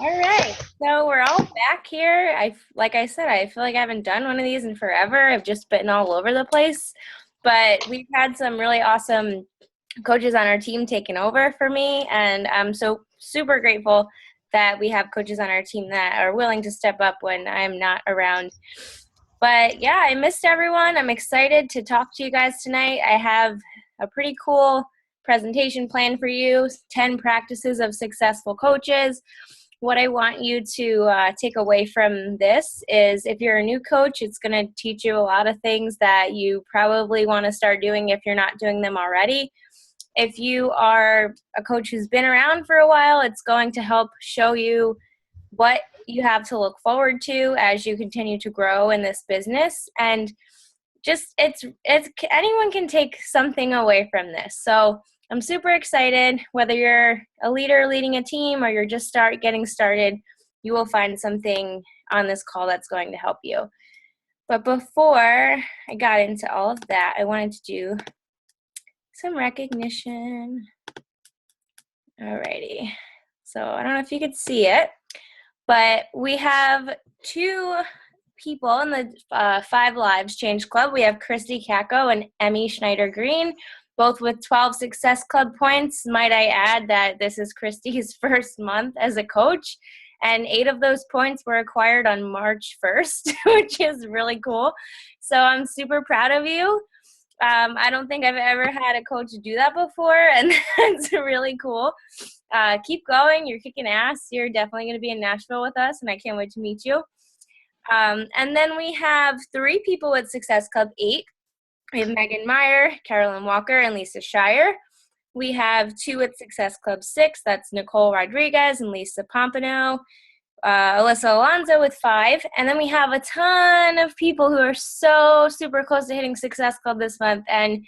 All right, so we're all back here. Like I said, I feel like I haven't done one of these in forever. I've just been all over the place, but we've had some really awesome coaches on our team taking over for me, and I'm so super grateful that we have coaches on our team that are willing to step up when I'm not around. But yeah, I missed everyone. I'm excited to talk to you guys tonight. I have a pretty cool presentation plan for you, 10 practices of successful coaches. What I want you to take away from this is if you're a new coach, it's going to teach you a lot of things that you probably want to start doing if you're not doing them already. If you are a coach who's been around for a while, it's going to help show you what you have to look forward to as you continue to grow in this business. And just it's anyone can take something away from this. So I'm super excited. Whether you're a leader leading a team or you're just getting started, you will find something on this call that's going to help you. But before I got into all of that, I wanted to do some recognition. Alrighty. So I don't know if you could see it, but we have two people in the 5 Lives Change Club. We have Christy Kako and Emmy Schneider-Green, both with 12 Success Club points. Might I add that this is Christy's first month as a coach, and 8 of those points were acquired on March 1st, which is really cool. So I'm super proud of you. I don't think I've ever had a coach do that before, and it's really cool. Keep going. You're kicking ass. You're definitely going to be in Nashville with us, and I can't wait to meet you. And then we have 3 people with Success Club 8. We have Megan Meyer, Carolyn Walker, and Lisa Shire. We have 2 with Success Club 6. That's Nicole Rodriguez and Lisa Pompano. Alyssa Alonso with 5. And then we have a ton of people who are so super close to hitting Success Club this month. And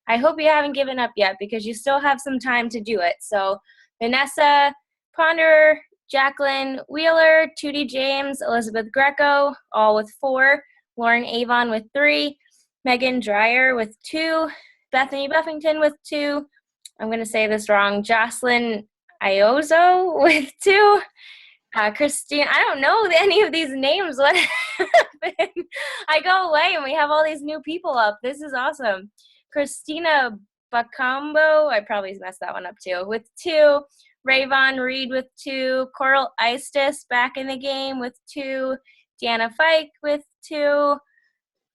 I hope you haven't given up yet because you still have some time to do it. So Vanessa Ponderer, Jacqueline Wheeler, Tootie James, Elizabeth Greco, all with 4. Lauren Avon with 3. Megan Dreyer with 2. Bethany Buffington with 2. I'm going to say this wrong. Jocelyn Iozo with 2. Christine, I don't know any of these names. What happened? I go away and we have all these new people up. This is awesome. Christina Bacambo, I probably messed that one up too, with 2. Rayvon Reed with 2. Coral Istis back in the game with 2. Deanna Fike with 2.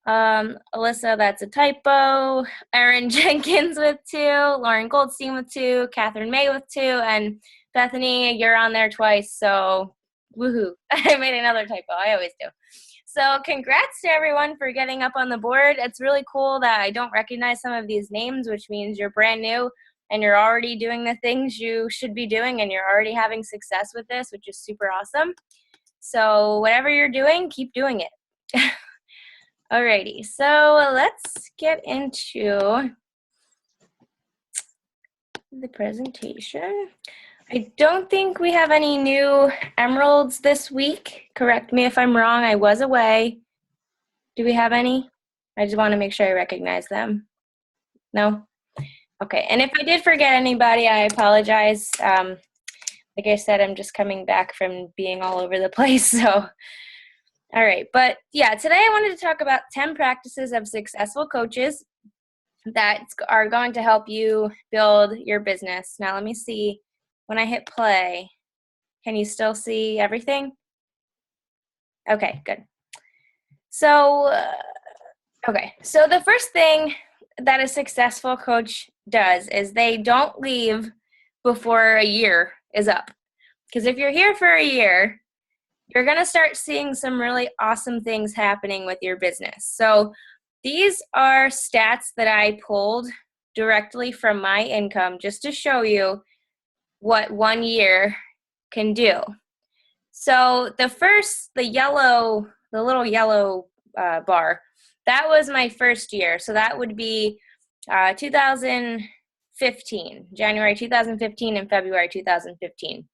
Alyssa, that's a typo. Erin Jenkins with 2. Lauren Goldstein with 2. Catherine May with 2. And Bethany, you're on there twice, so woohoo. I made another typo. I always do. So congrats to everyone for getting up on the board. It's really cool that I don't recognize some of these names, which means you're brand new and you're already doing the things you should be doing and you're already having success with this, which is super awesome. So whatever you're doing, keep doing it. Alrighty, so let's get into the presentation. I don't think we have any new emeralds this week. Correct me if I'm wrong, I was away. Do we have any? I just want to make sure I recognize them. No? Okay, and if I did forget anybody, I apologize. Like I said, I'm just coming back from being all over the place, so. All right, but yeah, today I wanted to talk about 10 practices of successful coaches that are going to help you build your business. Now, let me see. When I hit play, can you still see everything? Okay, good. So, so the first thing that a successful coach does is they don't leave before a year is up. Because if you're here for a year, you're going to start seeing some really awesome things happening with your business. So these are stats that I pulled directly from my income just to show you what 1 year can do. So the little yellow bar, that was my first year. So that would be 2015, January 2015 and February 2015.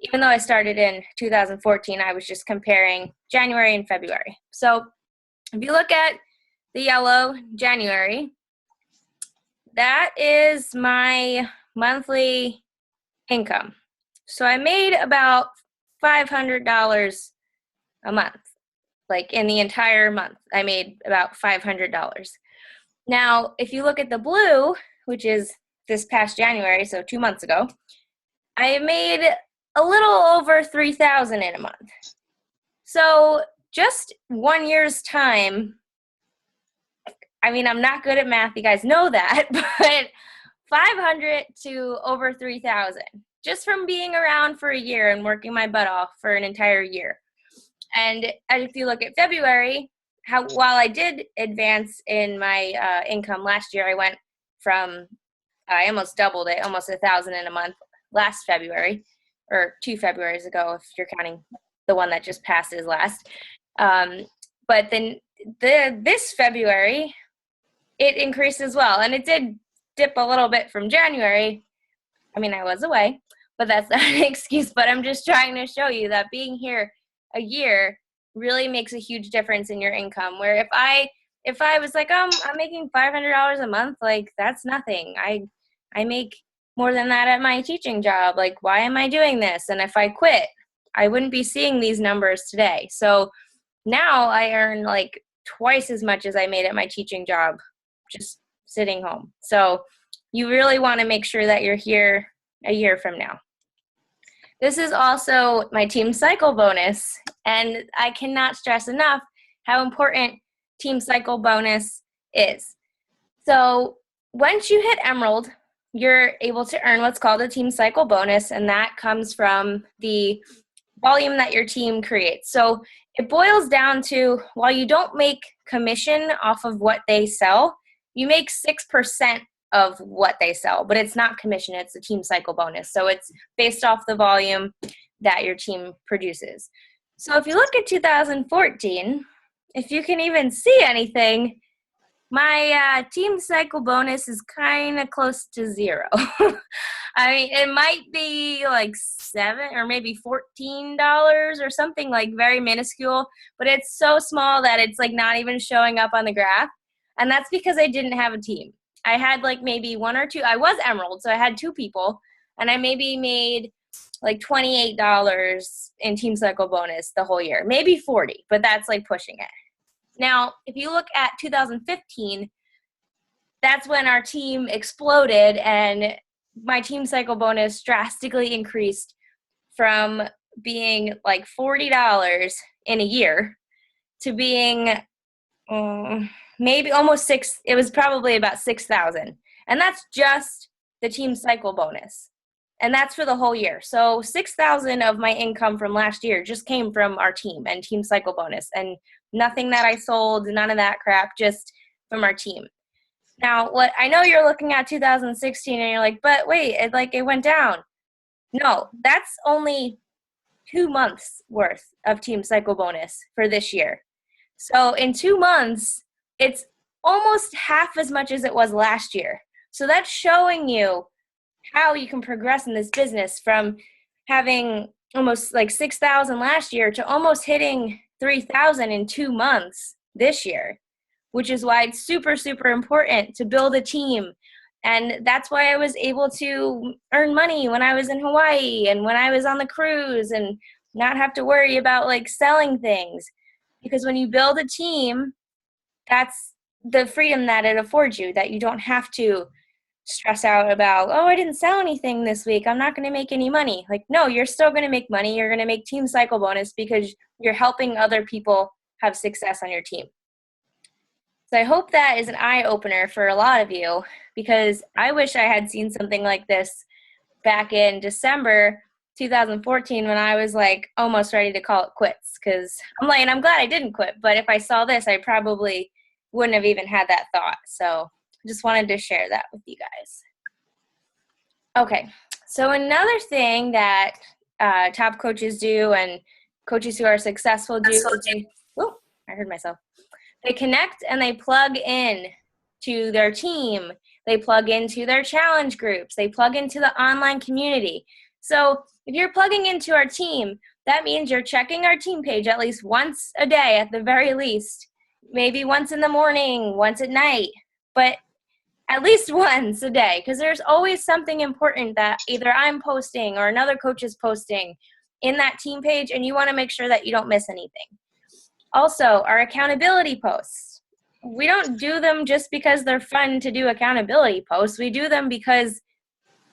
Even though I started in 2014, I was just comparing January and February. So if you look at the yellow January, that is my monthly income. So I made about $500 a month. Like in the entire month, I made about $500. Now, if you look at the blue, which is this past January, so 2 months ago, I made a little over $3,000 in a month. So just 1 year's time, I mean, I'm not good at math, you guys know that, but 500 to over 3,000 just from being around for a year and working my butt off for an entire year. And if you look at February, while I did advance in my income last year, I went from, I almost doubled it, almost 1,000 in a month last February, or 2 Februarys ago, if you're counting the one that just passed as last. But then this February, it increased as well. And it did dip a little bit from January. I mean, I was away, but that's not an excuse. But I'm just trying to show you that being here a year really makes a huge difference in your income. Where if I was like, I'm making $500 a month, like that's nothing. I make more than that at my teaching job. Like, why am I doing this? And if I quit, I wouldn't be seeing these numbers today. So now I earn like twice as much as I made at my teaching job just sitting home. So you really want to make sure that you're here a year from now. This is also my team cycle bonus, and I cannot stress enough how important team cycle bonus is. So once you hit Emerald, you're able to earn what's called a team cycle bonus, and that comes from the volume that your team creates. So it boils down to, while you don't make commission off of what they sell, you make 6% of what they sell, but it's not commission, it's a team cycle bonus. So it's based off the volume that your team produces. So if you look at 2014, if you can even see anything, my team cycle bonus is kind of close to zero. I mean, it might be like $7 or maybe $14 or something, like very minuscule, but it's so small that it's like not even showing up on the graph. And that's because I didn't have a team. I had like maybe 1 or 2. I was Emerald, so I had 2 people, and I maybe made like $28 in team cycle bonus the whole year, maybe 40, but that's like pushing it. Now, if you look at 2015, that's when our team exploded, and my team cycle bonus drastically increased from being like $40 in a year to being maybe almost 6. It was probably about 6,000, and that's just the team cycle bonus, and that's for the whole year. So 6,000 of my income from last year just came from our team and team cycle bonus, and nothing that I sold, none of that crap, just from our team. Now, what I know you're looking at 2016 and you're like, but wait, it went down. No, that's only 2 months worth of team cycle bonus for this year. So in 2 months, it's almost half as much as it was last year. So that's showing you how you can progress in this business from having almost like 6,000 last year to almost hitting 3,000 in 2 months this year, which is why it's super, super important to build a team. And that's why I was able to earn money when I was in Hawaii and when I was on the cruise and not have to worry about like selling things. Because when you build a team, that's the freedom that it affords you, that you don't have to stress out about, oh, I didn't sell anything this week, I'm not going to make any money. Like, no, you're still going to make money. You're going to make team cycle bonus because you're helping other people have success on your team. So I hope that is an eye-opener for a lot of you, because I wish I had seen something like this back in December 2014 when I was like almost ready to call it quits, because I'm glad I didn't quit, but if I saw this, I probably wouldn't have even had that thought. So I just wanted to share that with you guys. Okay, so another thing that top coaches do and coaches who are successful do, I heard myself. They connect and they plug in to their team. They plug into their challenge groups. They plug into the online community. So if you're plugging into our team, that means you're checking our team page at least once a day at the very least. Maybe once in the morning, once at night, but at least once a day, because there's always something important that either I'm posting or another coach is posting in that team page, and you want to make sure that you don't miss anything. Also, our accountability posts. We don't do them just because they're fun to do accountability posts. We do them because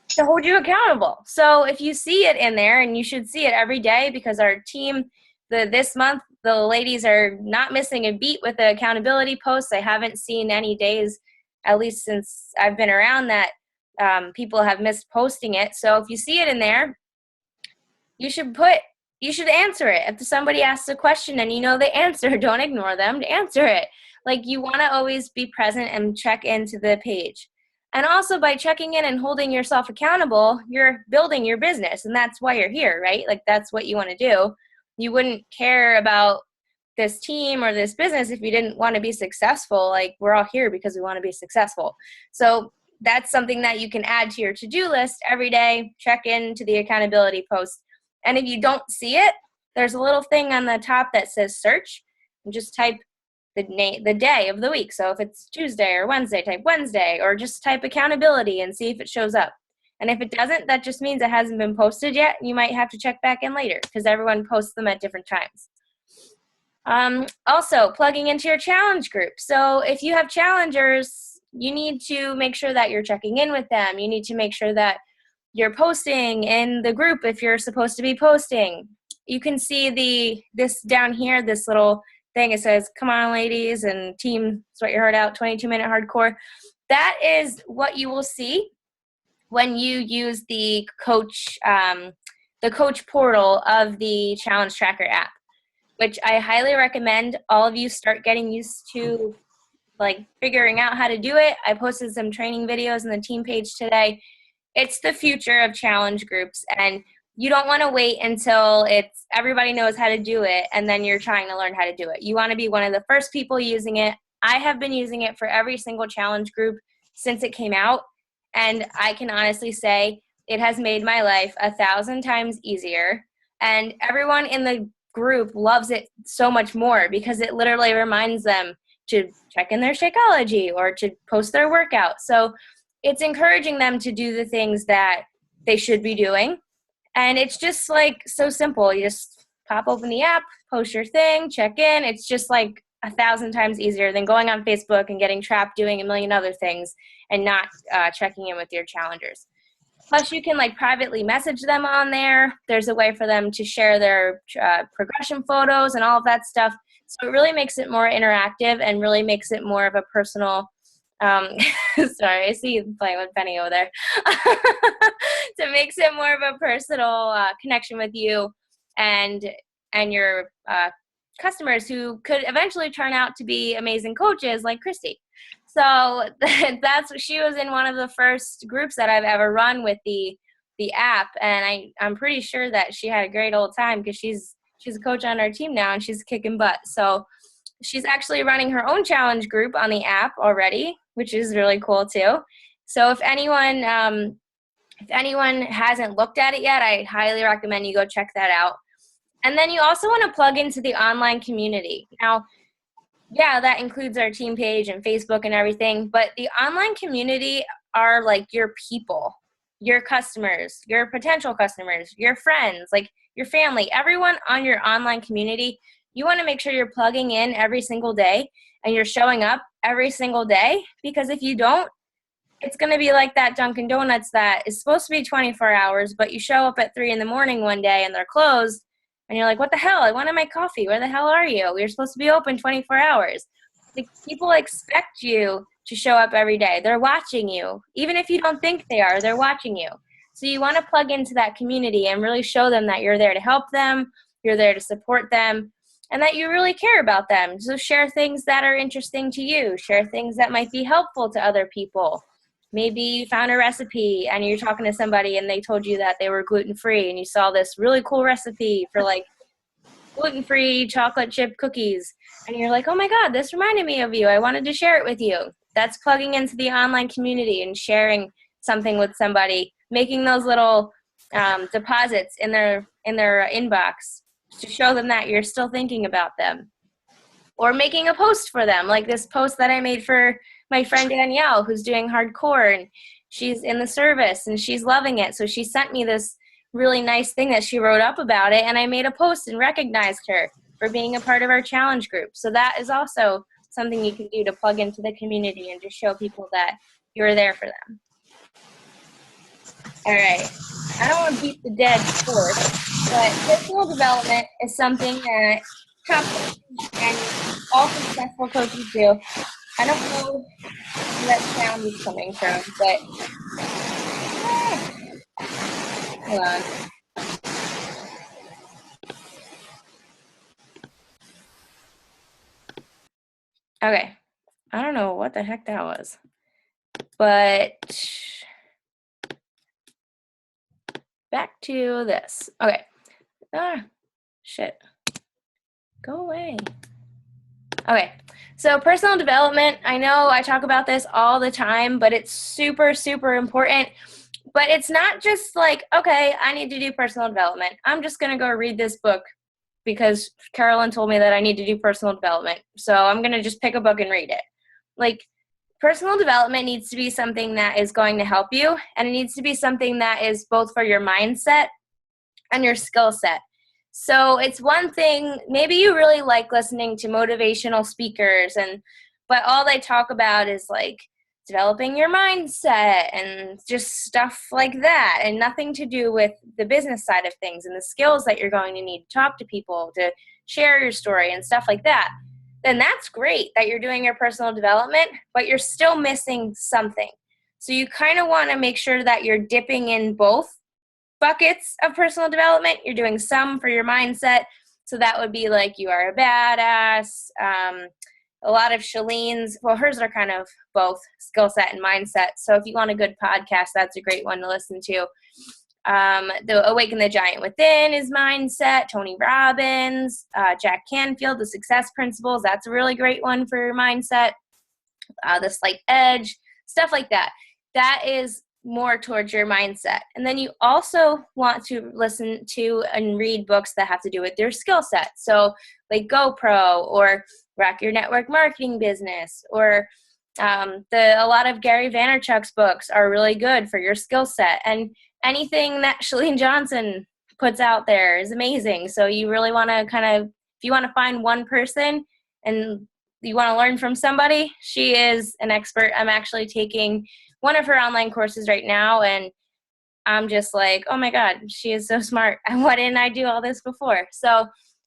to hold you accountable. So if you see it in there, and you should see it every day, because our team, this month, the ladies are not missing a beat with the accountability posts. I haven't seen any days, at least since I've been around, that people have missed posting it. So if you see it in there, you should answer it. If somebody asks a question and you know the answer, don't ignore them, to answer it. Like, you want to always be present and check into the page. And also, by checking in and holding yourself accountable, you're building your business, and that's why you're here, right? Like, that's what you want to do. You wouldn't care about this team or this business if you didn't want to be successful. Like, we're all here because we want to be successful. So that's something that you can add to your to-do list every day. Check into the accountability post. And if you don't see it, there's a little thing on the top that says search, and just type the day of the week. So if it's Tuesday or Wednesday, type Wednesday, or just type accountability and see if it shows up. And if it doesn't, that just means it hasn't been posted yet. You might have to check back in later, because everyone posts them at different times. Also, plugging into your challenge group. So if you have challengers, you need to make sure that you're checking in with them. You need to make sure that you're posting in the group if you're supposed to be posting. You can see this down here, this little thing. It says, "Come on, ladies," and "Team Sweat Your Heart Out, 22-minute hardcore." That is what you will see when you use the coach portal of the Challenge Tracker app, which I highly recommend all of you start getting used to, like, figuring out how to do it. I posted some training videos on the team page today. It's the future of challenge groups, and you don't want to wait until everybody knows how to do it and then you're trying to learn how to do it. You want to be one of the first people using it. I have been using it for every single challenge group since it came out, and I can honestly say it has made my life 1,000 times easier, and everyone in the group loves it so much more, because it literally reminds them to check in their Shakeology or to post their workout. So it's encouraging them to do the things that they should be doing. And it's just, like, so simple. You just pop open the app, post your thing, check in. It's just like 1,000 times easier than going on Facebook and getting trapped doing a million other things and not checking in with your challengers. Plus, you can, like, privately message them on there. There's a way for them to share their progression photos and all of that stuff. So it really makes it more interactive and really makes it more of a personal sorry, I see you playing with Penny over there. So it makes it more of a personal connection with you and your customers, who could eventually turn out to be amazing coaches like Christy. So she was in one of the first groups that I've ever run with the app, and I'm pretty sure that she had a great old time, because she's a coach on our team now and she's kicking butt. So she's actually running her own challenge group on the app already, which is really cool too. So if anyone hasn't looked at it yet, I highly recommend you go check that out. And then you also want to plug into the online community. Now, yeah, that includes our team page and Facebook and everything, but the online community are like your people, your customers, your potential customers, your friends, like your family, everyone on your online community. You want to make sure you're plugging in every single day and you're showing up every single day, because if you don't, it's going to be like that Dunkin' Donuts that is supposed to be 24 hours, but you show up at 3 in the morning one day and they're closed, and you're like, what the hell? I wanted my coffee. Where the hell are you? We're supposed to be open 24 hours. Like, people expect you to show up every day. They're watching you. Even if you don't think they are, they're watching you. So you want to plug into that community and really show them that you're there to help them, you're there to support them, and that you really care about them. So share things that are interesting to you. Share things that might be helpful to other people. Maybe you found a recipe and you're talking to somebody and they told you that they were gluten-free, and you saw this really cool recipe for, like, gluten-free chocolate chip cookies. And you're like, oh my God, this reminded me of you. I wanted to share it with you. That's plugging into the online community and sharing something with somebody, making those little deposits in their inbox to show them that you're still thinking about them. Or making a post for them, like this post that I made for my friend Danielle, who's doing hardcore, and she's in the service and she's loving it. So she sent me this really nice thing that she wrote up about it, and I made a post and recognized her for being a part of our challenge group. So that is also something you can do to plug into the community and just show people that you're there for them. All right. I don't want to beat the dead horse, but personal development is something that top coaches and all successful coaches do. I don't know where that sound is coming from, but hold on. Okay. I don't know what the heck that was, but back to this. Okay. Shit. Go away. Okay. So personal development, I know I talk about this all the time, but it's super, super important. But it's not just like, okay, I need to do personal development. I'm just going to go read this book because Carolyn told me that I need to do personal development. So I'm going to just pick a book and read it. Like, personal development needs to be something that is going to help you, and it needs to be something that is both for your mindset and your skill set. So it's one thing, maybe you really like listening to motivational speakers, but all they talk about is like developing your mindset and just stuff like that, and nothing to do with the business side of things and the skills that you're going to need to talk to people, to share your story and stuff like that. Then that's great that you're doing your personal development, but you're still missing something. So you kind of want to make sure that you're dipping in both buckets of personal development. You're doing some for your mindset. So that would be like You Are a Badass. A lot of Shalene's, well, hers are kind of both skill set and mindset. So if you want a good podcast, that's a great one to listen to. The Awaken the Giant Within is mindset. Tony Robbins, Jack Canfield, The Success Principles. That's a really great one for your mindset. The Slight Edge, stuff like that. That is more towards your mindset. And then you also want to listen to and read books that have to do with your skill set. So like GoPro or Rock Your Network Marketing Business, or a lot of Gary Vaynerchuk's books are really good for your skill set. And anything that Chalene Johnson puts out there is amazing. So you really want to if you want to find one person and you want to learn from somebody, she is an expert. I'm actually taking one of her online courses right now, and I'm just like, oh my God, she is so smart. Why didn't I do all this before? So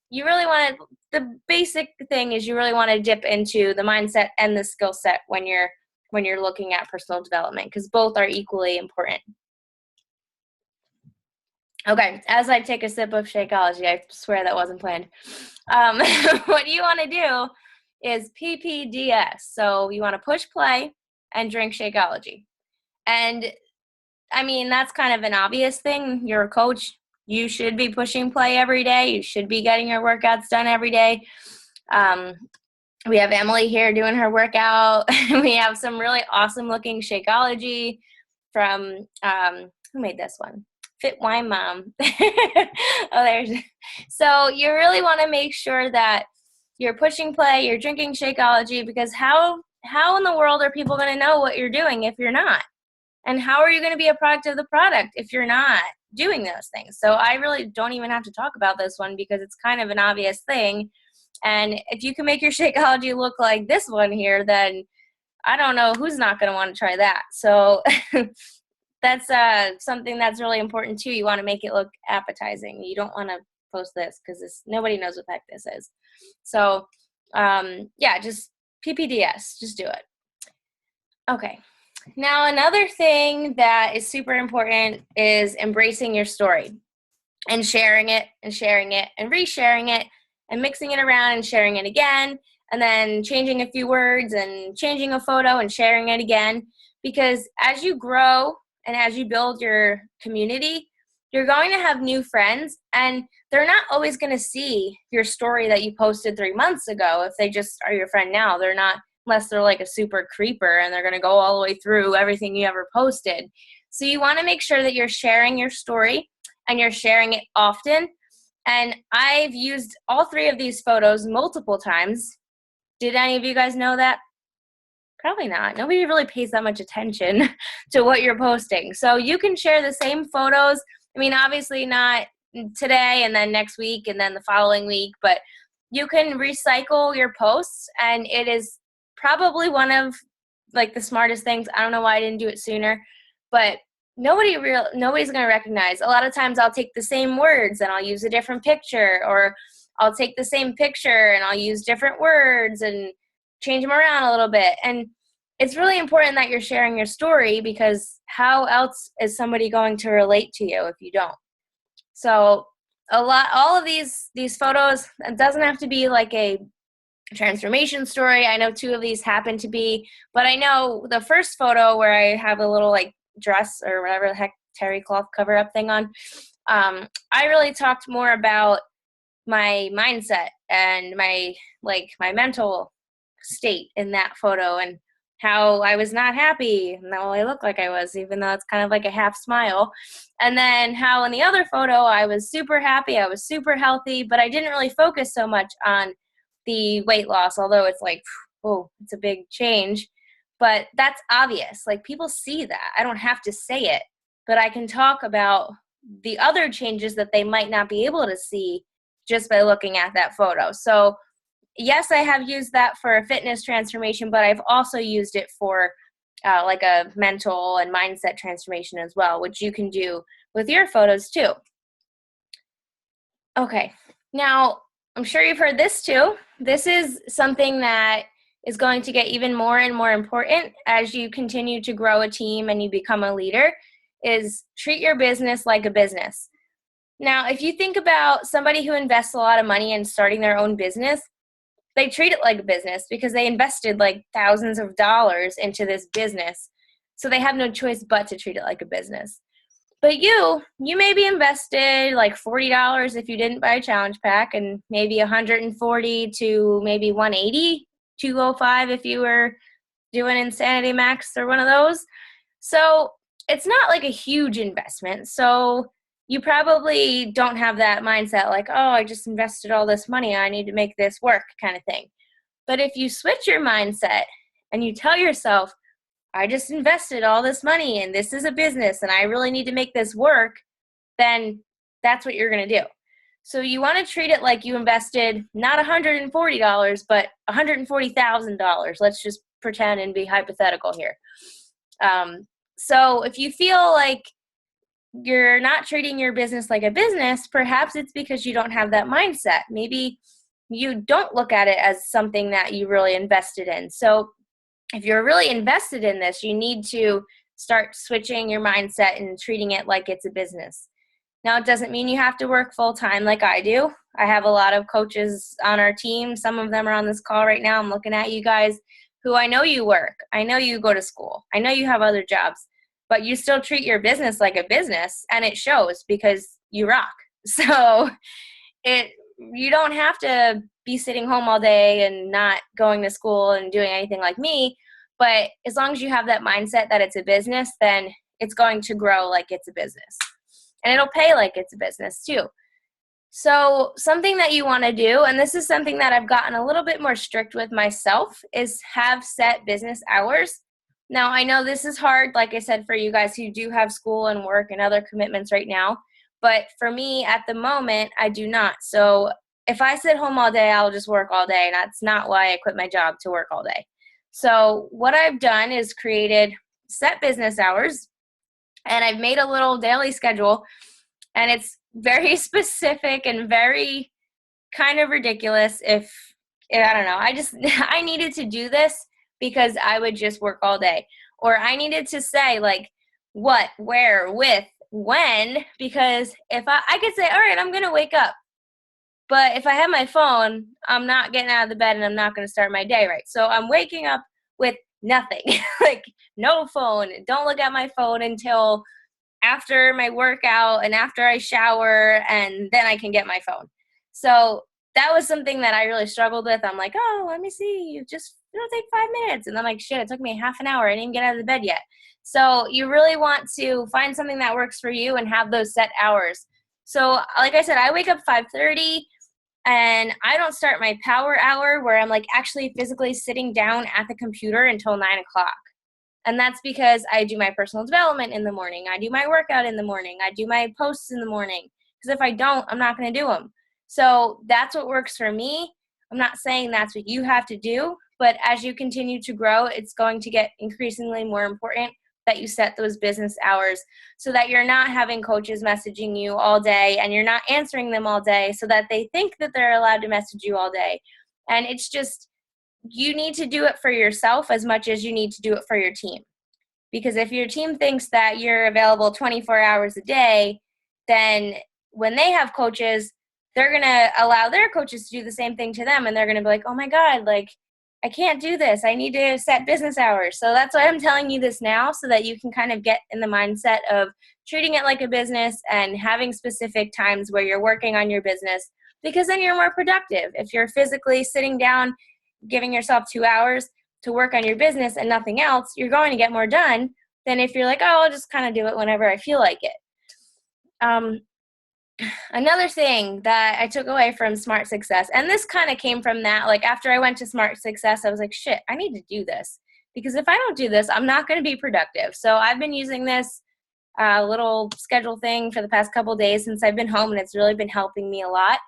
you really want to, the basic thing is you really want to dip into the mindset and the skill set when you're looking at personal development, because both are equally important. Okay, as I take a sip of Shakeology, I swear that wasn't planned. What you want to do is PPDS. So you want to push play and drink Shakeology. And I mean, that's kind of an obvious thing. You're a coach. You should be pushing play every day. You should be getting your workouts done every day. We have Emily here doing her workout. We have some really awesome looking Shakeology from, who made this one? Fit Wine Mom. So you really want to make sure that you're pushing play, you're drinking Shakeology, because how in the world are people going to know what you're doing if you're not? And how are you going to be a product of the product if you're not doing those things? So I really don't even have to talk about this one because it's kind of an obvious thing. And if you can make your Shakeology look like this one here, then I don't know who's not going to want to try that. So that's something that's really important too. You want to make it look appetizing. You don't want to post this because nobody knows what the heck this is. So yeah, just PPDS, just do it. Okay. Now, another thing that is super important is embracing your story and sharing it and resharing it and mixing it around and sharing it again, and then changing a few words and changing a photo and sharing it again. Because as you grow and as you build your community, you're going to have new friends, and they're not always going to see your story that you posted 3 months ago if they just are your friend now. They're not, unless they're like a super creeper and they're going to go all the way through everything you ever posted. So you want to make sure that you're sharing your story and you're sharing it often. And I've used all 3 of these photos multiple times. Did any of you guys know that? Probably not. Nobody really pays that much attention to what you're posting. So you can share the same photos I mean, obviously not today and then next week and then the following week, but you can recycle your posts, and it is probably one of like the smartest things. I don't know why I didn't do it sooner, but nobody's going to recognize. A lot of times I'll take the same words and I'll use a different picture, or I'll take the same picture and I'll use different words and change them around a little bit. And it's really important that you're sharing your story, because how else is somebody going to relate to you if you don't? So all of these photos, it doesn't have to be like a transformation story. I know 2 of these happen to be, but I know the first photo where I have a little like dress or whatever the heck terry cloth cover up thing on, I really talked more about my mindset and my mental state in that photo, and how I was not happy, and how I looked like I was, even though it's kind of like a half smile. And then how in the other photo I was super happy, I was super healthy, but I didn't really focus so much on the weight loss, although it's like, oh, it's a big change. But that's obvious. Like, people see that. I don't have to say it, but I can talk about the other changes that they might not be able to see just by looking at that photo. So yes, I have used that for a fitness transformation, but I've also used it for like a mental and mindset transformation as well, which you can do with your photos too. Okay, now I'm sure you've heard this too. This is something that is going to get even more and more important as you continue to grow a team and you become a leader, is treat your business like a business. Now, if you think about somebody who invests a lot of money in starting their own business, they treat it like a business because they invested like thousands of dollars into this business. So they have no choice but to treat it like a business. But you maybe invested like $40 if you didn't buy a challenge pack, and maybe $140 to maybe $180, $205 if you were doing Insanity Max or one of those. So it's not like a huge investment. So you probably don't have that mindset like, oh, I just invested all this money, I need to make this work kind of thing. But if you switch your mindset and you tell yourself, I just invested all this money and this is a business and I really need to make this work, then that's what you're going to do. So you want to treat it like you invested not $140, but $140,000. Let's just pretend and be hypothetical here. So if you feel like you're not treating your business like a business, perhaps it's because you don't have that mindset. Maybe you don't look at it as something that you really invested in. So if you're really invested in this, you need to start switching your mindset and treating it like it's a business. Now, it doesn't mean you have to work full time like I do. I have a lot of coaches on our team. Some of them are on this call right now. I'm looking at you guys who I know you work. I know you go to school. I know you have other jobs, but you still treat your business like a business, and it shows because you rock. So you don't have to be sitting home all day and not going to school and doing anything like me, but as long as you have that mindset that it's a business, then it's going to grow like it's a business. And it'll pay like it's a business too. So something that you want to do, and this is something that I've gotten a little bit more strict with myself, is have set business hours. Now, I know this is hard, like I said, for you guys who do have school and work and other commitments right now. But for me, at the moment, I do not. So if I sit home all day, I'll just work all day. And that's not why I quit my job to work all day. So what I've done is created set business hours, and I've made a little daily schedule. And it's very specific and very kind of ridiculous. I don't know, I needed to do this because I would just work all day. Or I needed to say like what, where, with, when, because if I could say, all right, I'm going to wake up. But if I have my phone, I'm not getting out of the bed and I'm not going to start my day right. So I'm waking up with nothing, like no phone. Don't look at my phone until after my workout and after I shower, and then I can get my phone. So that was something that I really struggled with. I'm like, oh, let me see. It'll take 5 minutes. And I'm like, shit, it took me half an hour. I didn't even get out of the bed yet. So you really want to find something that works for you and have those set hours. So like I said, I wake up 5:30 and I don't start my power hour where I'm like actually physically sitting down at the computer until 9 o'clock. And that's because I do my personal development in the morning. I do my workout in the morning. I do my posts in the morning. Because if I don't, I'm not going to do them. So that's what works for me. I'm not saying that's what you have to do, but as you continue to grow, it's going to get increasingly more important that you set those business hours so that you're not having coaches messaging you all day and you're not answering them all day so that they think that they're allowed to message you all day. And it's just, you need to do it for yourself as much as you need to do it for your team. Because if your team thinks that you're available 24 hours a day, then when they have coaches, they're going to allow their coaches to do the same thing to them. And they're going to be like, oh my God, like, I can't do this. I need to set business hours. So that's why I'm telling you this now, so that you can kind of get in the mindset of treating it like a business and having specific times where you're working on your business, because then you're more productive. If you're physically sitting down, giving yourself 2 hours to work on your business and nothing else, you're going to get more done than if you're like, oh, I'll just kind of do it whenever I feel like it. Another thing that I took away from Smart Success, and this kind of came from that, like after I went to Smart Success, I was like, shit, I need to do this, because if I don't do this, I'm not going to be productive. So I've been using this little schedule thing for the past couple days since I've been home, and it's really been helping me a lot.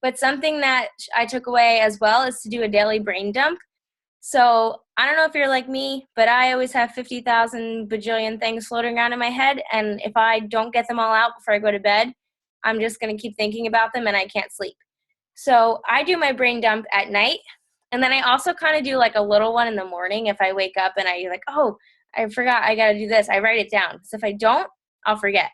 But something that I took away as well is to do a daily brain dump. So I don't know if you're like me, but I always have 50,000 bajillion things floating around in my head. And if I don't get them all out before I go to bed, I'm just going to keep thinking about them and I can't sleep. So I do my brain dump at night. And then I also kind of do like a little one in the morning. If I wake up and I like, oh, I forgot I got to do this, I write it down. So if I don't, I'll forget.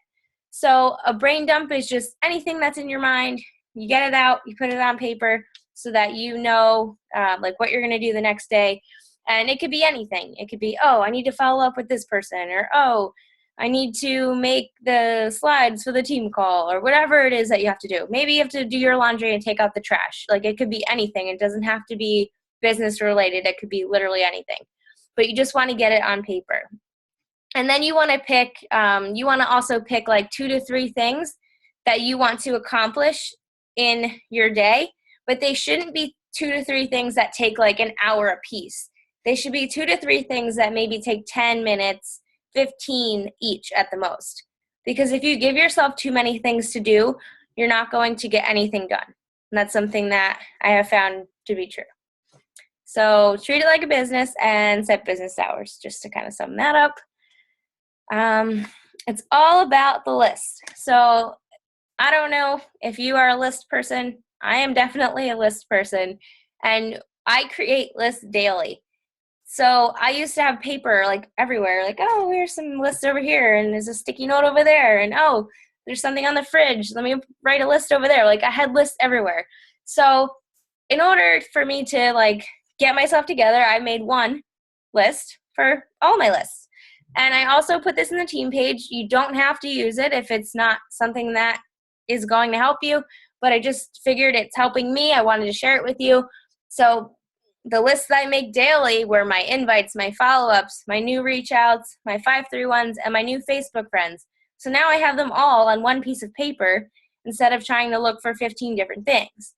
So a brain dump is just anything that's in your mind. You get it out, you put it on paper so that you know like what you're going to do the next day. And it could be anything. It could be, oh, I need to follow up with this person, or, oh, I need to make the slides for the team call, or whatever it is that you have to do. Maybe you have to do your laundry and take out the trash. Like, it could be anything. It doesn't have to be business related. It could be literally anything. But you just want to get it on paper. And then you want to also pick like 2 to 3 things that you want to accomplish in your day, but they shouldn't be 2 to 3 things that take like an hour a piece. They should be 2 to 3 things that maybe take 10 minutes, 15 each at the most. Because if you give yourself too many things to do, you're not going to get anything done. And that's something that I have found to be true. So treat it like a business and set business hours, just to kind of sum that up. It's all about the list. So I don't know if you are a list person. I am definitely a list person, and I create lists daily. So I used to have paper like everywhere, like, oh, here's some lists over here, and there's a sticky note over there, and oh, there's something on the fridge. Let me write a list over there. Like, I had lists everywhere. So in order for me to like get myself together, I made one list for all my lists. And I also put this in the team page. You don't have to use it if it's not something that is going to help you, but I just figured it's helping me. I wanted to share it with you. So the lists that I make daily were my invites, my follow-ups, my new reach outs, my 531s, and my new Facebook friends. So now I have them all on one piece of paper instead of trying to look for 15 different things.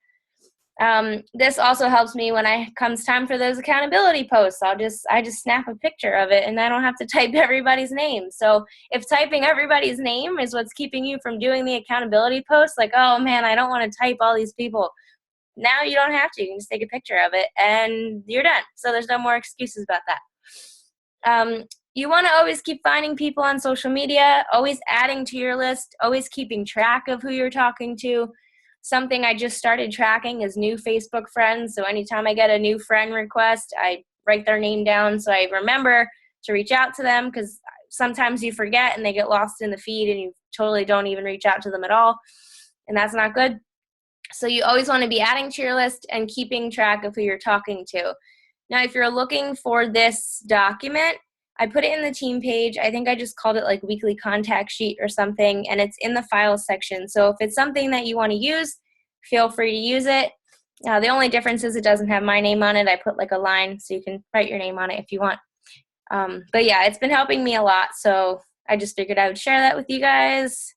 This also helps me when it comes time for those accountability posts. I just snap a picture of it, and I don't have to type everybody's name. So if typing everybody's name is what's keeping you from doing the accountability post, like, oh man, I don't want to type all these people. Now you don't have to. You can just take a picture of it and you're done. So there's no more excuses about that. You want to always keep finding people on social media, always adding to your list, always keeping track of who you're talking to. Something I just started tracking is new Facebook friends. So anytime I get a new friend request, I write their name down so I remember to reach out to them, because sometimes you forget and they get lost in the feed and you totally don't even reach out to them at all. And that's not good. So you always want to be adding to your list and keeping track of who you're talking to. Now, if you're looking for this document, I put it in the team page. I think I just called it like weekly contact sheet or something, and it's in the files section. So if it's something that you want to use, feel free to use it. The only difference is it doesn't have my name on it. I put like a line so you can write your name on it if you want. But yeah, it's been helping me a lot. So I just figured I would share that with you guys.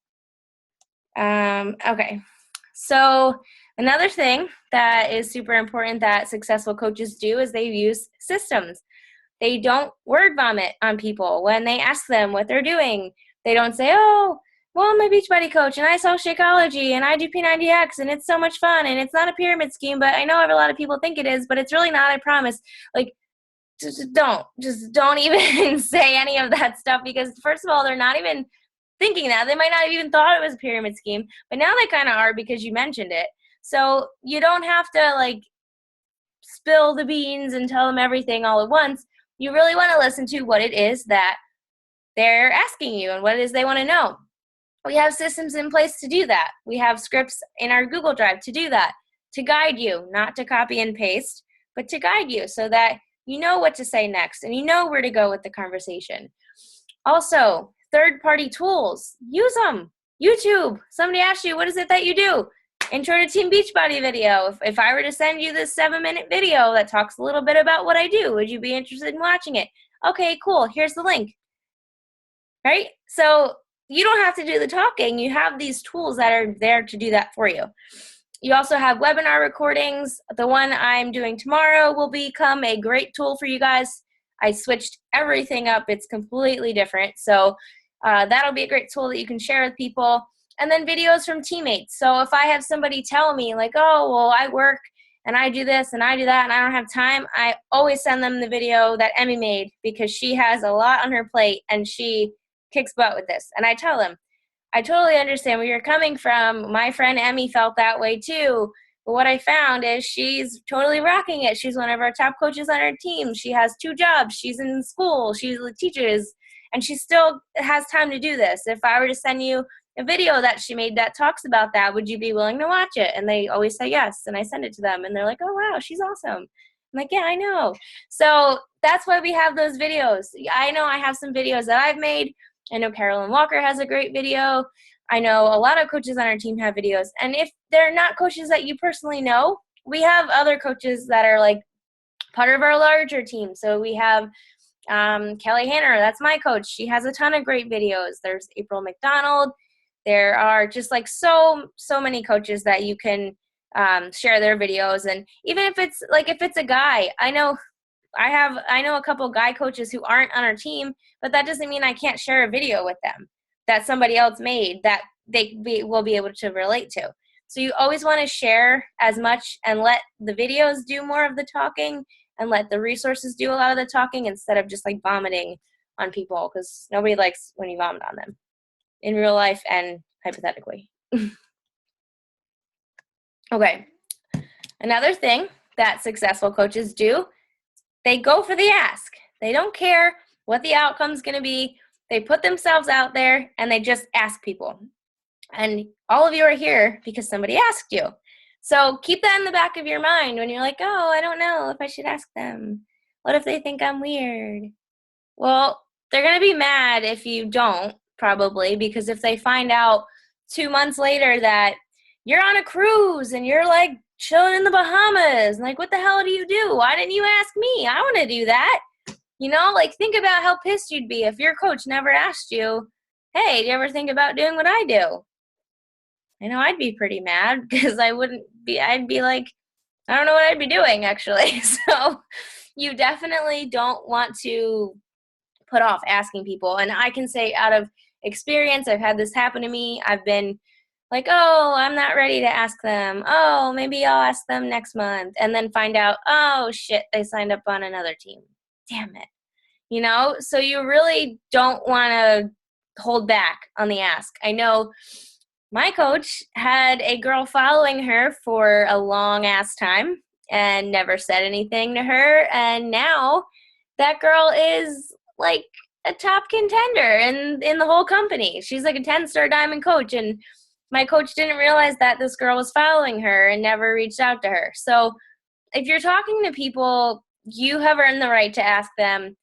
Okay. So another thing that is super important that successful coaches do is they use systems. They don't word vomit on people when they ask them what they're doing. They don't say, oh, well, I'm a Beachbody coach and I sell Shakeology and I do P90X and it's so much fun and it's not a pyramid scheme, but I know a lot of people think it is, but it's really not, I promise. Like, just don't even say any of that stuff, because first of all, they're not even thinking that. They might not have even thought it was a pyramid scheme, but now they kind of are because you mentioned it. So you don't have to like spill the beans and tell them everything all at once. You really want to listen to what it is that they're asking you and what it is they want to know. We have systems in place to do that. We have scripts in our Google Drive to do that, to guide you, not to copy and paste, but to guide you so that you know what to say next and you know where to go with the conversation. Also, third-party tools, use them. YouTube, somebody asked you, what is it that you do? Intro to Team Beachbody video. If I were to send you this 7-minute video that talks a little bit about what I do, would you be interested in watching it? Okay, cool, here's the link. Right? So you don't have to do the talking. You have these tools that are there to do that for you. You also have webinar recordings. The one I'm doing tomorrow will become a great tool for you guys. I switched everything up. It's completely different. So that'll be a great tool that you can share with people. And then videos from teammates. So if I have somebody tell me like, oh, well, I work and I do this and I do that and I don't have time, I always send them the video that Emmy made, because she has a lot on her plate and she kicks butt with this. And I tell them, I totally understand where you're coming from. My friend Emmy felt that way too. But what I found is she's totally rocking it. She's one of our top coaches on our team. She has 2 jobs. She's in school. She teaches. And she still has time to do this. If I were to send you a video that she made that talks about that, would you be willing to watch it? And they always say yes. And I send it to them. And they're like, oh, wow, she's awesome. I'm like, yeah, I know. So that's why we have those videos. I know I have some videos that I've made. I know Carolyn Walker has a great video. I know a lot of coaches on our team have videos. And if they're not coaches that you personally know, we have other coaches that are like part of our larger team. So we have Kelly Hanner, that's my coach. She has a ton of great videos. There's April McDonald. There are just like so many coaches that you can share their videos. And even if it's a guy, I know a couple guy coaches who aren't on our team, but that doesn't mean I can't share a video with them that somebody else made that will be able to relate to. So you always want to share as much and let the videos do more of the talking and let the resources do a lot of the talking, instead of just like vomiting on people, because nobody likes when you vomit on them in real life and hypothetically. Okay. Another thing that successful coaches do, they go for the ask. They don't care what the outcome's going to be. They put themselves out there and they just ask people. And all of you are here because somebody asked you. So keep that in the back of your mind when you're like, oh, I don't know if I should ask them. What if they think I'm weird? Well, they're going to be mad if you don't, probably, because if they find out 2 months later that you're on a cruise and you're like chilling in the Bahamas, and like, what the hell do you do? Why didn't you ask me? I want to do that. You know, like, think about how pissed you'd be if your coach never asked you, hey, do you ever think about doing what I do? I know I'd be pretty mad, because I'd be like, I don't know what I'd be doing, actually. So you definitely don't want to put off asking people. And I can say out of experience, I've had this happen to me. I've been like, oh, I'm not ready to ask them. Oh, maybe I'll ask them next month. And then find out, oh, shit, they signed up on another team. Damn it. You know, so you really don't want to hold back on the ask. I know my coach had a girl following her for a long ass time and never said anything to her. And now that girl is like a top contender in the whole company. She's like a 10-star diamond coach. And my coach didn't realize that this girl was following her and never reached out to her. So if you're talking to people, you have earned the right to ask them,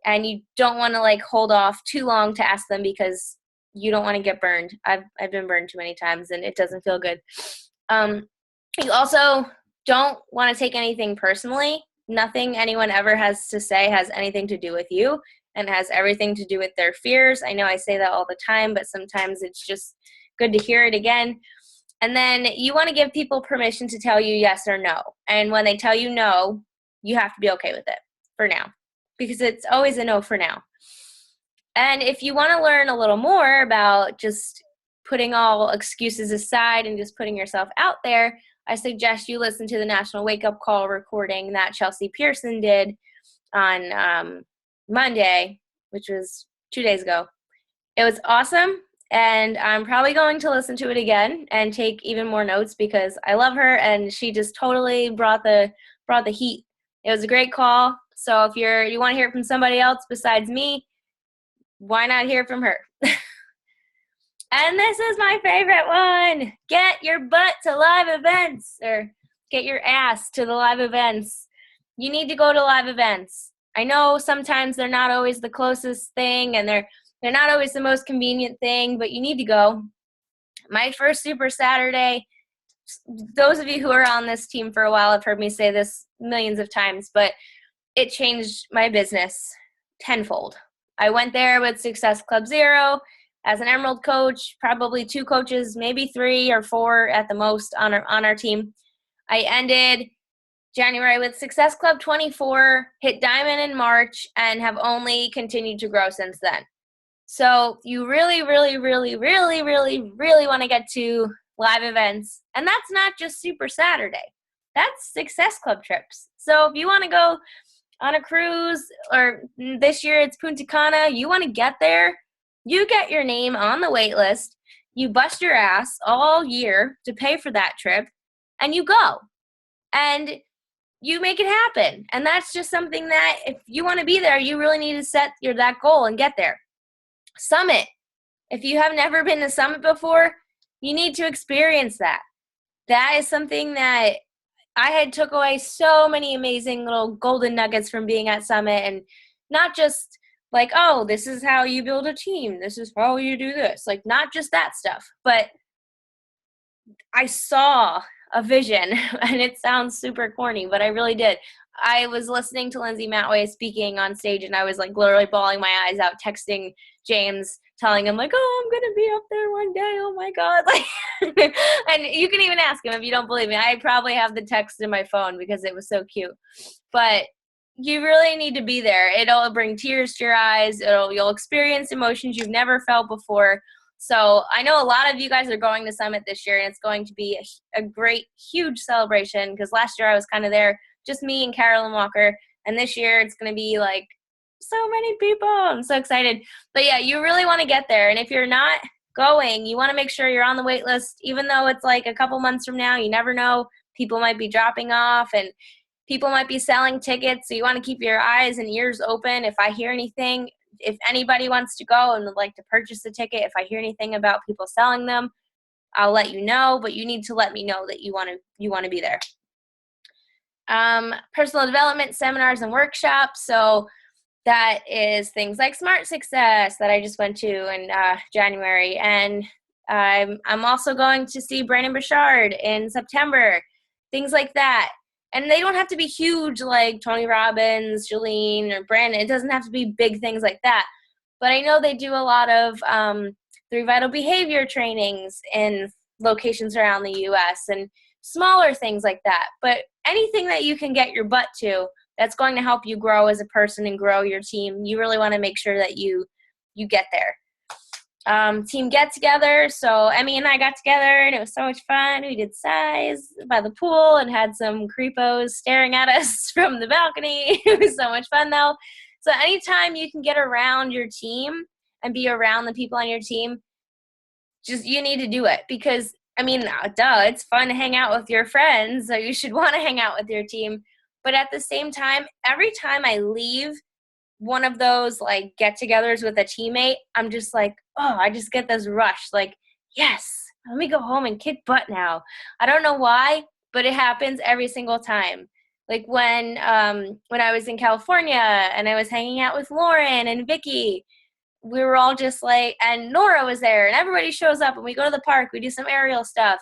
and you don't want to like hold off too long to ask them because you don't want to get burned. I've been burned too many times and it doesn't feel good. You also don't want to take anything personally. Nothing anyone ever has to say has anything to do with you, and has everything to do with their fears. I know I say that all the time, but sometimes it's just good to hear it again. And then you want to give people permission to tell you yes or no. And when they tell you no, you have to be okay with it for now, because it's always a no for now. And if you want to learn a little more about just putting all excuses aside and just putting yourself out there, I suggest you listen to the National Wake Up Call recording that Chelsea Pearson did on Monday, which was 2 days ago. It was awesome, and I'm probably going to listen to it again and take even more notes because I love her, and she just totally brought the heat. It was a great call. So if you want to hear it from somebody else besides me, why not hear from her? And this is my favorite one. Get your butt to live events, or get your ass to the live events. You need to go to live events. I know sometimes they're not always the closest thing, and they're not always the most convenient thing, but you need to go. My first Super Saturday, those of you who are on this team for a while have heard me say this millions of times, but it changed my business tenfold. I went there with Success Club Zero as an Emerald coach, probably 2 coaches, maybe 3 or 4 at the most on our team. I ended January with Success Club 24, hit Diamond in March, and have only continued to grow since then. So you really, really, really, really, really, really want to get to live events. And that's not just Super Saturday. That's Success Club trips. So if you want to go on a cruise, or this year it's Punta Cana, you want to get there, you get your name on the wait list, you bust your ass all year to pay for that trip, and you go. And you make it happen. And that's just something that if you want to be there, you really need to set that goal and get there. Summit. If you have never been to Summit before, you need to experience that. That is something that I had took away so many amazing little golden nuggets from being at Summit, and not just like, oh, this is how you build a team. This is how you do this. Like, not just that stuff, but I saw a vision, and it sounds super corny, but I really did. I was listening to Lindsay Matway speaking on stage, and I was like literally bawling my eyes out, texting James, telling him like, oh, I'm going to be up there one day. Oh my God. Like, and you can even ask him if you don't believe me. I probably have the text in my phone because it was so cute, but you really need to be there. It'll bring tears to your eyes. You'll experience emotions you've never felt before. So I know a lot of you guys are going to Summit this year, and it's going to be a great, huge celebration, because last year I was kind of there, just me and Carolyn Walker, and this year it's going to be like so many people. I'm so excited. But yeah, you really want to get there, and if you're not going, you want to make sure you're on the wait list, even though it's like a couple months from now. You never know. People might be dropping off, and people might be selling tickets, so you want to keep your eyes and ears open. If I hear anything, if anybody wants to go and would like to purchase a ticket, if I hear anything about people selling them, I'll let you know, but you need to let me know that you want to be there. Personal development seminars and workshops. So that is things like Smart Success that I just went to in January. And I'm also going to see Brandon Bouchard in September, things like that. And they don't have to be huge like Tony Robbins, Jolene, or Brandon. It doesn't have to be big things like that. But I know they do a lot of 3 Vital Behavior trainings in locations around the U.S. and smaller things like that. But anything that you can get your butt to that's going to help you grow as a person and grow your team, you really want to make sure that you get there. Team get together. So Emmy and I got together, and it was so much fun. We did size by the pool and had some creepos staring at us from the balcony. It was so much fun though. So anytime you can get around your team and be around the people on your team, just you need to do it, because I mean, duh, it's fun to hang out with your friends, so you should want to hang out with your team. But at the same time, every time I leave one of those like get-togethers with a teammate, I'm just like, oh, I just get this rush, like, yes, let me go home and kick butt now. I don't know why, but it happens every single time. Like when I was in California and I was hanging out with Lauren and Vicky, we were all just like, and Nora was there, and everybody shows up, and we go to the park, we do some aerial stuff,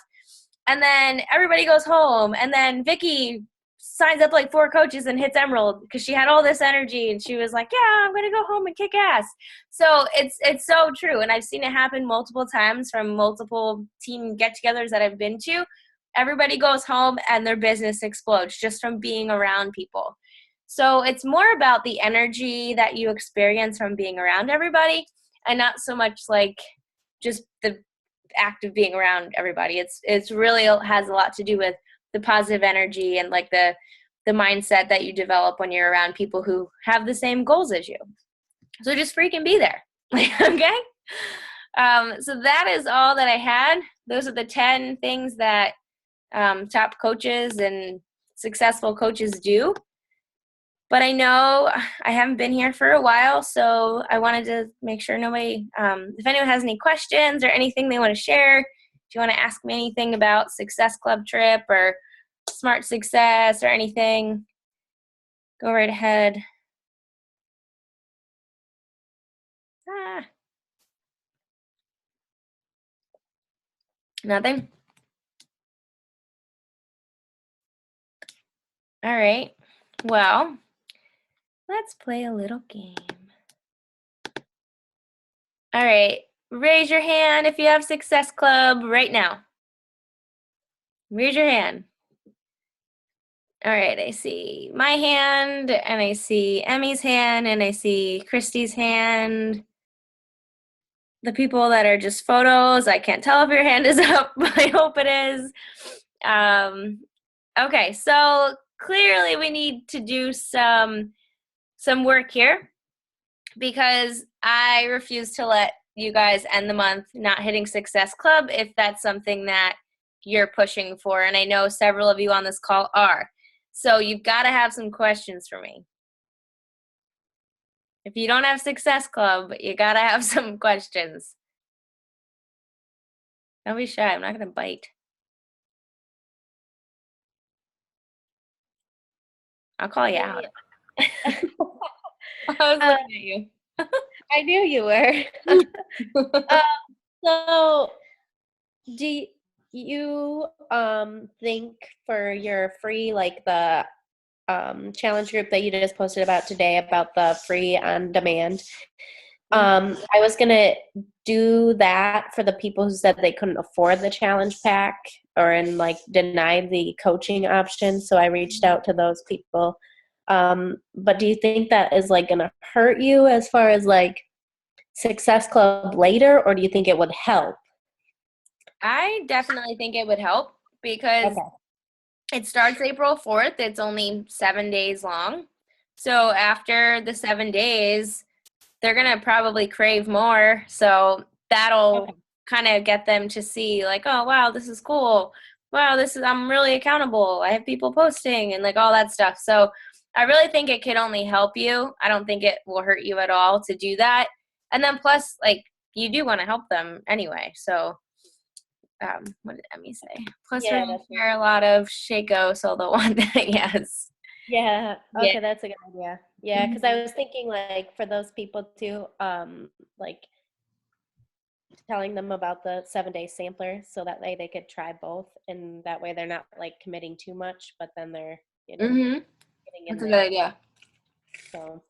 and then everybody goes home, and then Vicky signs up like 4 coaches and hits Emerald because she had all this energy, and she was like, yeah, I'm gonna go home and kick ass. So it's so true, and I've seen it happen multiple times from multiple team get-togethers that I've been to. Everybody goes home and their business explodes just from being around people. So it's more about the energy that you experience from being around everybody, and not so much like just the act of being around everybody. It's really has a lot to do with the positive energy and like the mindset that you develop when you're around people who have the same goals as you. So just freaking be there. Okay? So that is all that I had. Those are the 10 things that top coaches and successful coaches do. But I know I haven't been here for a while, so I wanted to make sure nobody, if anyone has any questions or anything they want to share, if you want to ask me anything about Success Club trip or Smart Success or anything, go right ahead. Nothing? All right. Well, let's play a little game. All right. Raise your hand if you have Success Club right now. Raise your hand. All right, I see my hand, and I see Emmy's hand, and I see Christy's hand. The people that are just photos, I can't tell if your hand is up, but I hope it is. Okay, so clearly we need to do some work here, because I refuse to let you guys end the month not hitting Success Club if that's something that you're pushing for, and I know several of you on this call are. So you've got to have some questions for me. If you don't have Success Club, you got to have some questions. Don't be shy. I'm not going to bite. I'll call you out. I was looking at you. I knew you were. So, do you think for your free, like the challenge group that you just posted about today about the free on demand, I was gonna do that for the people who said they couldn't afford the challenge pack or like denied the coaching option. So I reached out to those people. But do you think that is like gonna hurt you as far as like Success Club later, or do you think it would help? I definitely think it would help, because it starts April 4th. It's only 7 days long. So after the 7 days, they're going to probably crave more. So that'll kind of get them to see like, oh, wow, this is cool. Wow, I'm really accountable. I have people posting and like all that stuff. So I really think it could only help you. I don't think it will hurt you at all to do that. And then plus, like, you do want to help them anyway. So what did Emmy say? Plus, we're going to share a lot of Shaco, so the one that, yes. Yeah. Okay, Yeah. that's a good idea. Yeah, because I was thinking like for those people too, like telling them about the 7-day sampler so that way they could try both, and that way they're not like committing too much, but then they're getting in That's a there. good idea. So.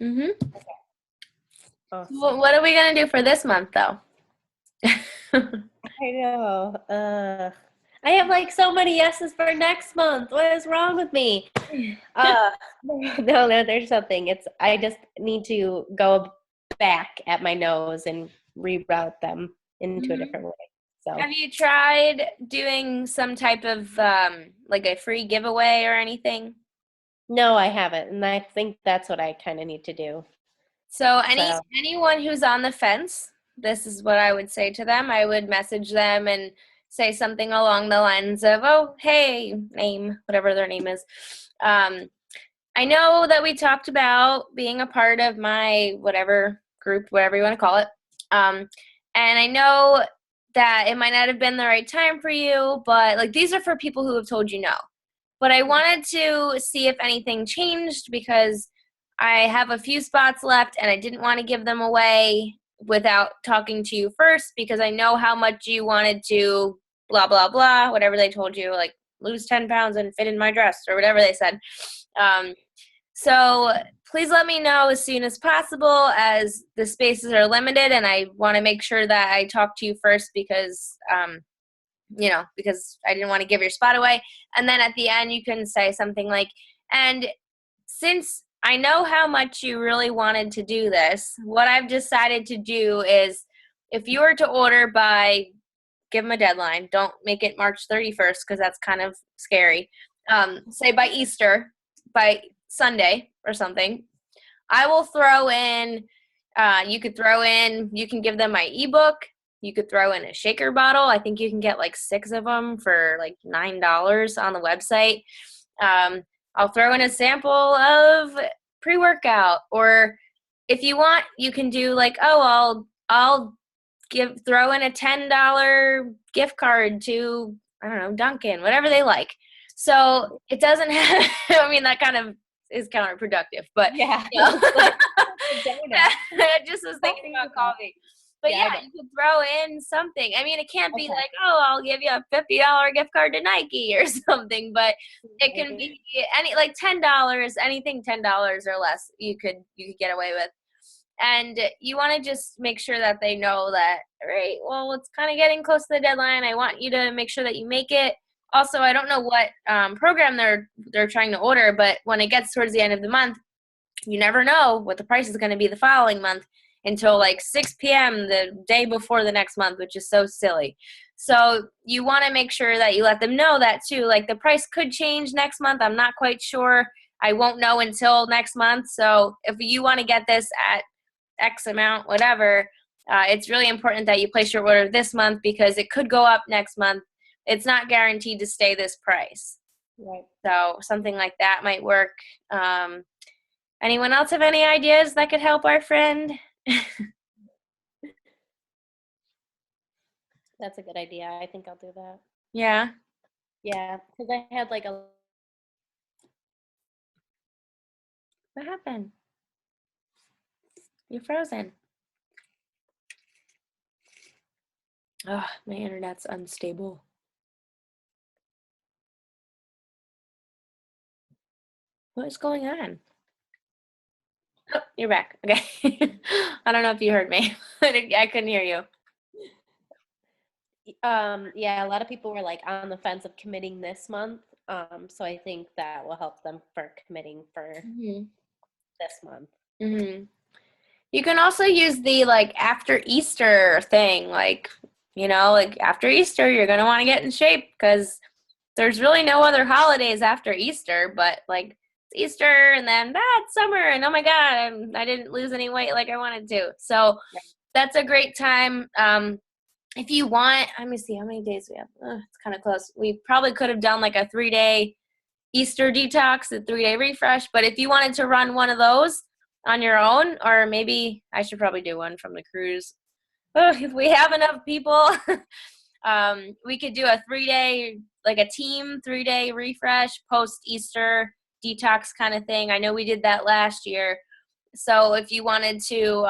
Okay. Awesome. What are we gonna do for this month, though? I know. I have like so many yeses for next month. What is wrong with me? No, there's something. I just need to go back at my nose and reroute them into a different way. So have you tried doing some type of like a free giveaway or anything? no, I haven't, and I think that's what I kind of need to do. So anyone who's on the fence, this is what I would say to them. I would message them and say something along the lines of, "Oh, hey, name, whatever their name is. I know that we talked about being a part of my whatever group, whatever you want to call it. And I know that it might not have been the right time for you, but like these are for people who have told you no. But I wanted to see if anything changed, because I have a few spots left and I didn't want to give them away without talking to you first, because I know how much you wanted to blah, blah, blah, whatever they told you, like lose 10 pounds and fit in my dress or whatever they said. So please let me know as soon as possible, as the spaces are limited, and I want to make sure that I talk to you first, because because I didn't want to give your spot away. And then at the end you can say something like, and since I know how much you really wanted to do this, what I've decided to do is if you were to order by, give them a deadline. Don't make it March 31st because that's kind of scary. Say by Easter, by Sunday or something. I will throw in, you can give them my ebook. You could throw in a shaker bottle. I think you can get like 6 of them for like $9 on the website. I'll throw in a sample of pre-workout, or if you want, you can do like, oh, I'll throw in a $10 gift card to, I don't know, Dunkin', whatever they like. So it doesn't have, I mean, that kind of is counterproductive, but Yeah. you know. Donut. I just was thinking about coffee. But yeah, you could throw in something. I mean, it can't be like, oh, I'll give you a $50 gift card to Nike or something, but it can be any, like $10, anything $10 or less you could get away with. And you want to just make sure that they know that, right, well, it's kind of getting close to the deadline. I want you to make sure that you make it. Also, I don't know what program they're trying to order, but when it gets towards the end of the month, you never know what the price is going to be the following month until like 6 p.m. the day before the next month, which is so silly. So you want to make sure that you let them know that too. Like the price could change next month. I'm not quite sure. I won't know until next month. So if you want to get this at X amount, whatever, it's really important that you place your order this month because it could go up next month. It's not guaranteed to stay this price. Right. So something like that might work. Anyone else have any ideas that could help our friend? That's a good idea. I think I'll do that. Yeah. Yeah, because I had like a. What happened? You're frozen. Oh, my internet's unstable. What is going on? Oh, you're back. Okay. I don't know if you heard me. I couldn't hear you. Yeah, a lot of people were like on the fence of committing this month. So I think that will help them for committing for this month. Mm-hmm. You can also use the like after Easter thing. Like, you know, like after Easter, you're going to want to get in shape because there's really no other holidays after Easter, but like it's Easter and then it's summer and oh my God, I didn't lose any weight like I wanted to. So that's a great time. If you want, let me see how many days we have. It's kind of close. We probably could have done like a 3-day Easter detox, a 3-day refresh. But if you wanted to run one of those on your own, or maybe I should probably do one from the cruise. If we have enough people, we could do a 3-day, like a team 3-day refresh post Easter detox kind of thing. I know we did that last year. So if you wanted to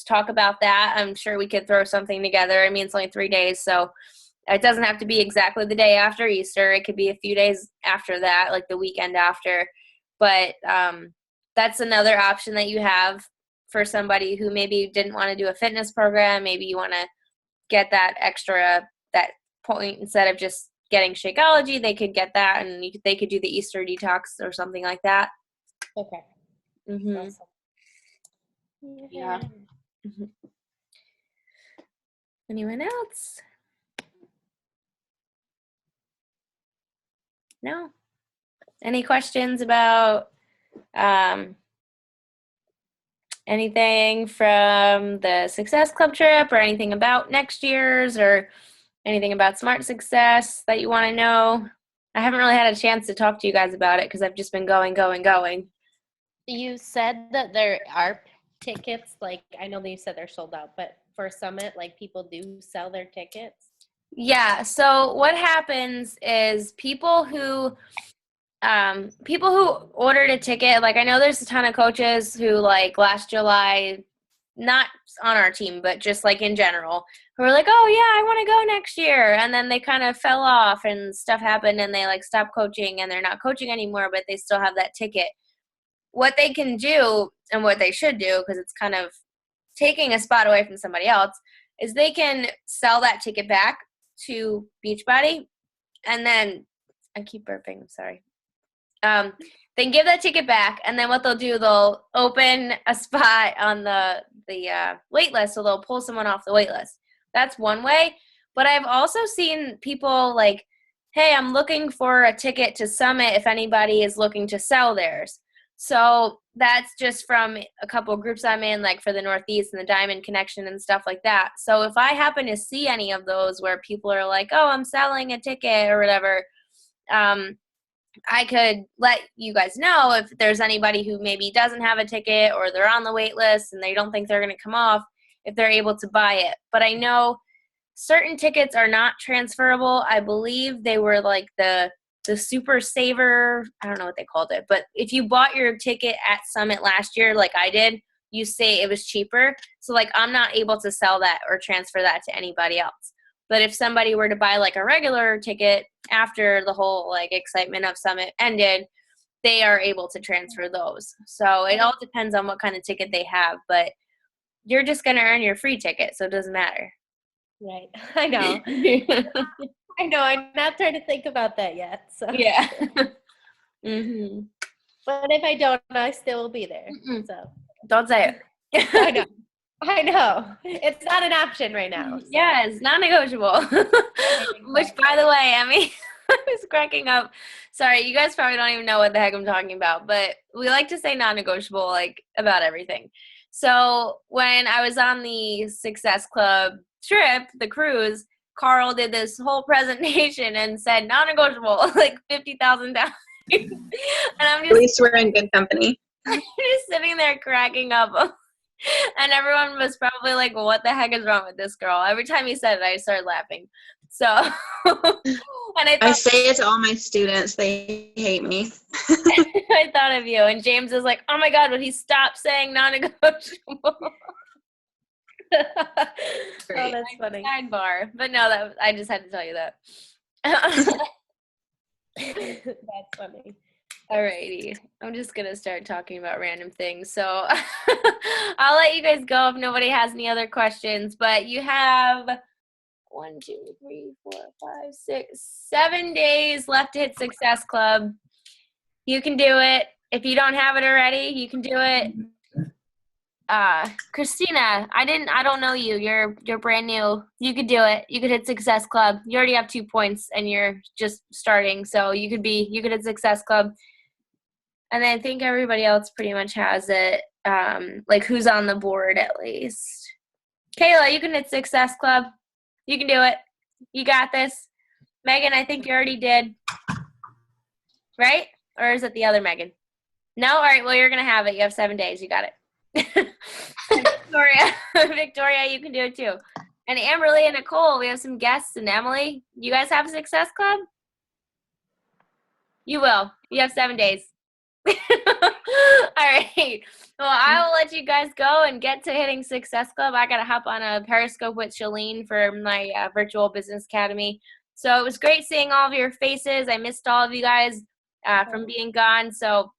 talk about that, I'm sure we could throw something together. I mean, it's only 3 days, so it doesn't have to be exactly the day after Easter. It could be a few days after that, like the weekend after. But that's another option that you have for somebody who maybe didn't want to do a fitness program. Maybe you want to get that extra, that point, instead of just getting Shakeology, they could get that and they could do the Easter detox or something like that. Okay. Mm-hmm. Awesome. Yeah. Mm-hmm. Anyone else? No? Any questions about anything from the Success Club trip or anything about next year's or anything about Smart Success that you want to know? I haven't really had a chance to talk to you guys about it because I've just been going. You said that there are tickets, like I know that you said they're sold out, but for Summit, like people do sell their tickets. Yeah, so what happens is people who ordered a ticket, like I know there's a ton of coaches who like last July, not on our team, but just like in general, who were like, oh yeah, I want to go next year. And then they kind of fell off and stuff happened and they like stopped coaching and they're not coaching anymore, but they still have that ticket. What they can do and what they should do, because it's kind of taking a spot away from somebody else, is they can sell that ticket back to Beachbody. And then I keep burping, I'm sorry. then give that ticket back, and then what they'll do, they'll open a spot on the wait list, so they'll pull someone off the wait list. That's one way. But I've also seen people like, hey, I'm looking for a ticket to Summit if anybody is looking to sell theirs. So that's just from a couple of groups I'm in, like for the Northeast and the Diamond Connection and stuff like that. So if I happen to see any of those where people are like, oh, I'm selling a ticket or whatever, I could let you guys know if there's anybody who maybe doesn't have a ticket or they're on the wait list and they don't think they're going to come off, if they're able to buy it. But I know certain tickets are not transferable. I believe they were like the Super Saver. I don't know what they called it. But if you bought your ticket at Summit last year, like I did, you say it was cheaper. So like I'm not able to sell that or transfer that to anybody else. But if somebody were to buy like a regular ticket after the whole like excitement of Summit ended, they are able to transfer those. So it all depends on what kind of ticket they have. But you're just going to earn your free ticket, so it doesn't matter. Right. I know. I know. I'm not trying to think about that yet. So. Yeah. Mm-hmm. But if I don't, I still will be there. Mm-mm. So Don't say it. I know. I know. It's not an option right now. So. Yeah, it's non-negotiable. Which, by the way, I mean, I was cracking up. Sorry, you guys probably don't even know what the heck I'm talking about, but we like to say non-negotiable, like, about everything. So when I was on the Success Club trip, the cruise, Carl did this whole presentation and said non-negotiable like 50,000 times. And I'm At least we're in good company. just sitting there cracking up. And everyone was probably like, well, what the heck is wrong with this girl? Every time he said it, I started laughing. So, and I say it to all my students. They hate me. I thought of you. And James is like, oh my God, would he stop saying non-negotiable? Oh, that's funny. Sidebar. But no, I just had to tell you that. That's funny. Alrighty. I'm just going to start talking about random things. So I'll let you guys go if nobody has any other questions. But you have 1, 2, 3, 4, 5, 6, 7 days left to hit Success Club. You can do it. If you don't have it already, you can do it. Christina, I don't know you. You're brand new. You could do it. You could hit Success Club. You already have 2 points and you're just starting. So you could hit Success Club. And I think everybody else pretty much has it. Like who's on the board at least. Kayla, you can hit Success Club. You can do it. You got this. Megan, I think you already did. Right? Or is it the other Megan? No? All right. Well, you're going to have it. You have 7 days. You got it. Victoria, you can do it too. And Amberly and Nicole, we have some guests. And Emily, you guys have a Success Club? You will. You have 7 days. All right. Well, I will let you guys go and get to hitting Success Club. I got to hop on a Periscope with Shalene for my virtual business academy. So it was great seeing all of your faces. I missed all of you guys from being gone. So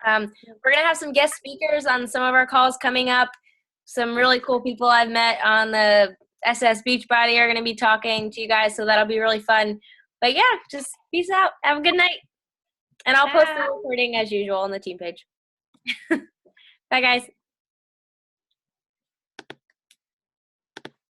we're going to have some guest speakers on some of our calls coming up. Some really cool people I've met on the SS Beachbody are going to be talking to you guys. So that'll be really fun. But yeah, just peace out. Have a good night. And I'll post the recording as usual on the team page. Bye, guys.